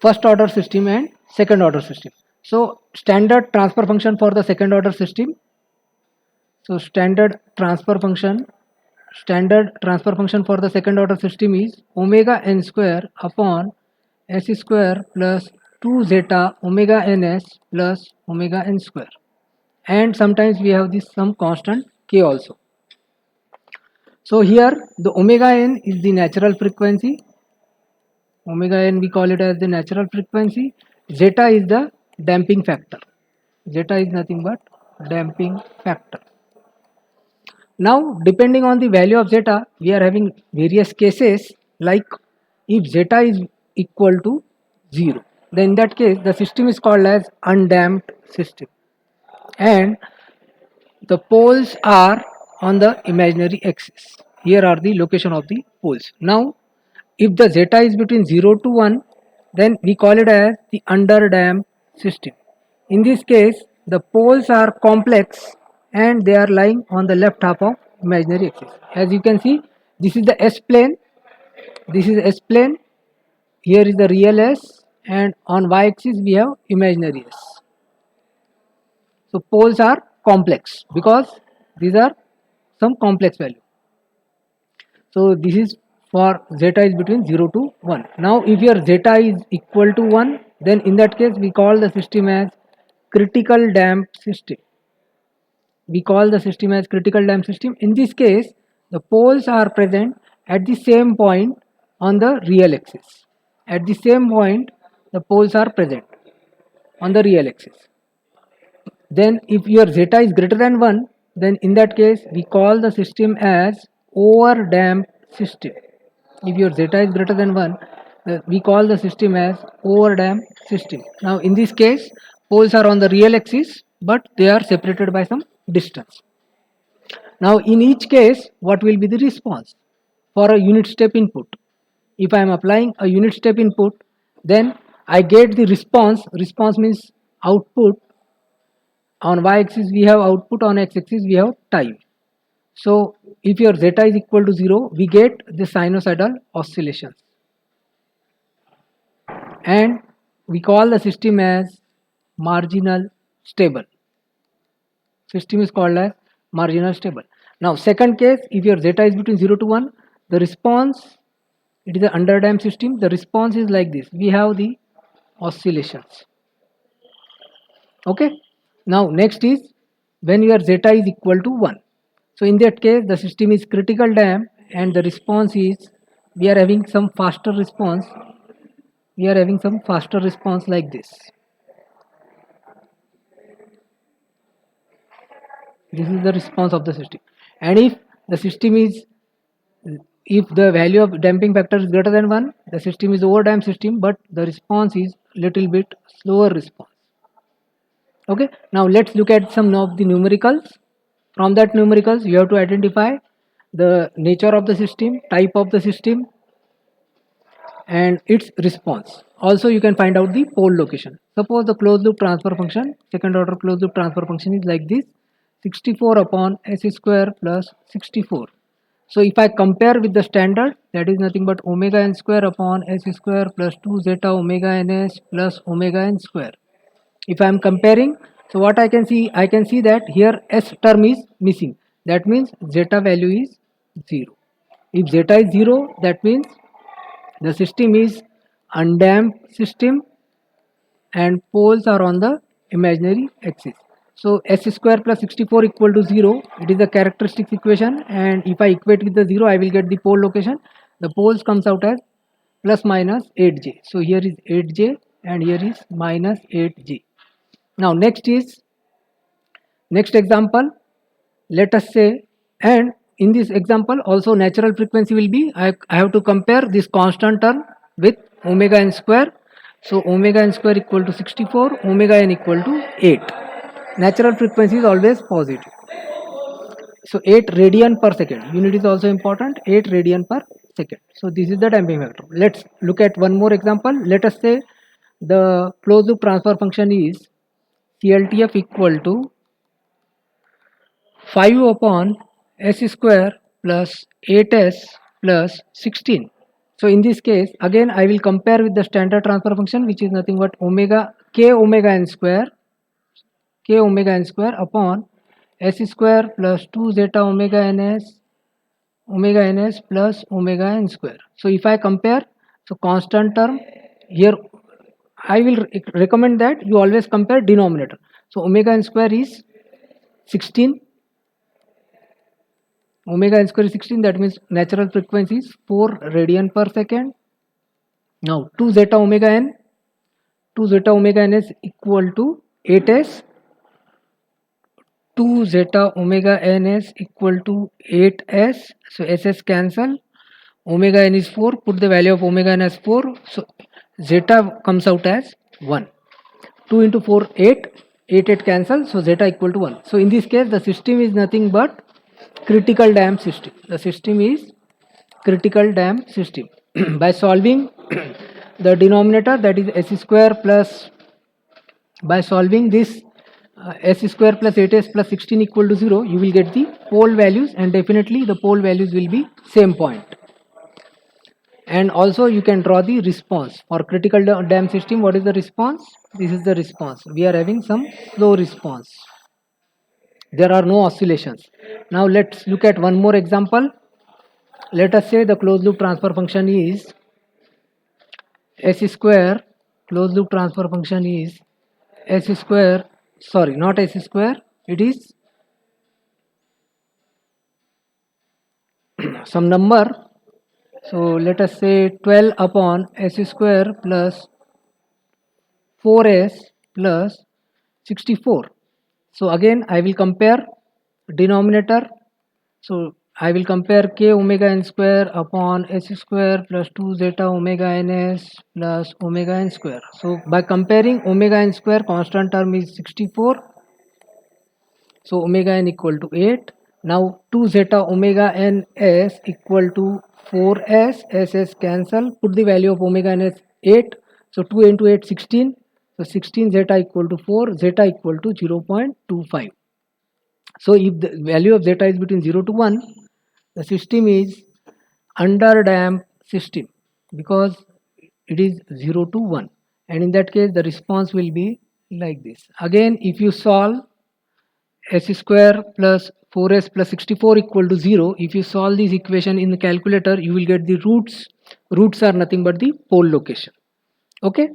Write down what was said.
first order system and second order system. So standard transfer function for the second order system. So standard transfer function for the second order system is omega n square upon s square plus 2 zeta omega ns plus omega n square, and sometimes we have this some constant k also. So here the omega n is the natural frequency, omega n we call it as the natural frequency, zeta is the damping factor, zeta is nothing but damping factor. Now depending on the value of zeta, we are having various cases, like if zeta is equal to 0, then in that case the system is called as undamped system, and the poles are on the imaginary axis. Here are the location of the poles. Now if the zeta is between 0 to 1, then we call it as the underdamped system. In this case the poles are complex and they are lying on the left half of imaginary axis. As you can see, this is the S plane, this is S plane, here is the real S, and on Y axis we have imaginary S. So poles are complex because these are some complex value. So this is for zeta is between 0 to 1. Now if your zeta is equal to 1, then in that case we call the system as critical damped system. We call the system as critical damped system. In this case the poles are present at the same point on the real axis. At the same point the poles are present on the real axis. Then if your zeta is greater than 1, then in that case we call the system as over damped system. If your zeta is greater than 1, we call the system as over damped system. Now in this case poles are on the real axis but they are separated by some distance. Now in each case what will be the response for a unit step input? If I am applying a unit step input, then I get the response. Response means output. On y-axis we have output, on x-axis we have time. So if your zeta is equal to 0, we get the sinusoidal oscillations, and we call the system as marginal stable. System is called as marginal stable. Now second case, if your zeta is between 0 to 1, the response, it is an underdamped system, the response is like this. We have the oscillations. Okay. Now next is when your zeta is equal to 1. So in that case the system is critical damped and the response is, we are having some faster response. We are having some faster response like this. This is the response of the system. And if the system is, if the value of damping factor is greater than 1, the system is over damped system, but the response is little bit slower response. Okay, now let's look at some of the numericals. From that numericals you have to identify the nature of the system, type of the system, and its response. Also you can find out the pole location. Suppose the closed loop transfer function, second order closed loop transfer function is like this: 64 upon s square plus 64. So if I compare with the standard, that is nothing but omega n square upon s square plus 2 zeta omega ns plus omega n square. If I am comparing, so what I can see that here s term is missing. That means zeta value is 0. If zeta is 0, that means the system is undamped system and poles are on the imaginary axis. So s square plus 64 equal to 0. It is the characteristics equation, and if I equate with the 0, I will get the pole location. The poles comes out as plus minus 8j. So here is 8j and here is minus 8j. Now next example. Let us say, and in this example also natural frequency will be, I have to compare this constant term with omega n square. So omega n square equal to 64, omega n equal to 8. Natural frequency is always positive. So 8 radian per second. Unit is also important. 8 radian per second. So this is the damping factor. Let's look at one more example. Let us say the closed loop transfer function is CLTF equal to 5 upon s square plus 8s plus 16. So in this case, again I will compare with the standard transfer function, which is nothing but omega k omega n square upon s square plus 2 zeta omega ns plus omega n square. So if I compare, so constant term here, I will recommend that you always compare denominator. So omega n square is 16. Omega n square is 16, that means natural frequency is 4 radian per second. Now 2 zeta omega n is equal to 8s. 2 zeta omega n is equal to 8s. So ss cancel. Omega n is 4. Put the value of omega n as 4. So zeta comes out as 1. 2 into 4, 8. 8 cancel. So zeta equal to 1. So in this case, the system is nothing but critical damped system. The system is critical damped system. By solving the denominator, that is s square plus, by solving this s square plus 8s plus 16 equal to 0, you will get the pole values, and definitely the pole values will be same point. And also you can draw the response for critical damped system. What is the response? This is the response. We are having some slow response. There are no oscillations. Now let's look at one more example. Let us say the closed loop transfer function is s square. Closed loop transfer function is s square, sorry, not s square, it is some number. So let us say 12 upon s square plus 4s plus 64. So again I will compare denominator. So I will compare k omega n square upon s square plus 2 zeta omega ns plus omega n square. So by comparing omega n square, constant term is 64. So omega n equal to 8. Now 2 zeta omega n s equal to 4s. S cancel. Put the value of omega n as 8. So 2 into 8, 16. So 16 zeta equal to 4. Zeta equal to 0.25. So if the value of zeta is between 0 to 1, the system is under damped system, because it is 0 to 1, and in that case the response will be like this. Again, if you solve s square plus 4s plus 64 equal to 0, if you solve this equation in the calculator, you will get the roots. Roots are nothing but the pole location. Okay.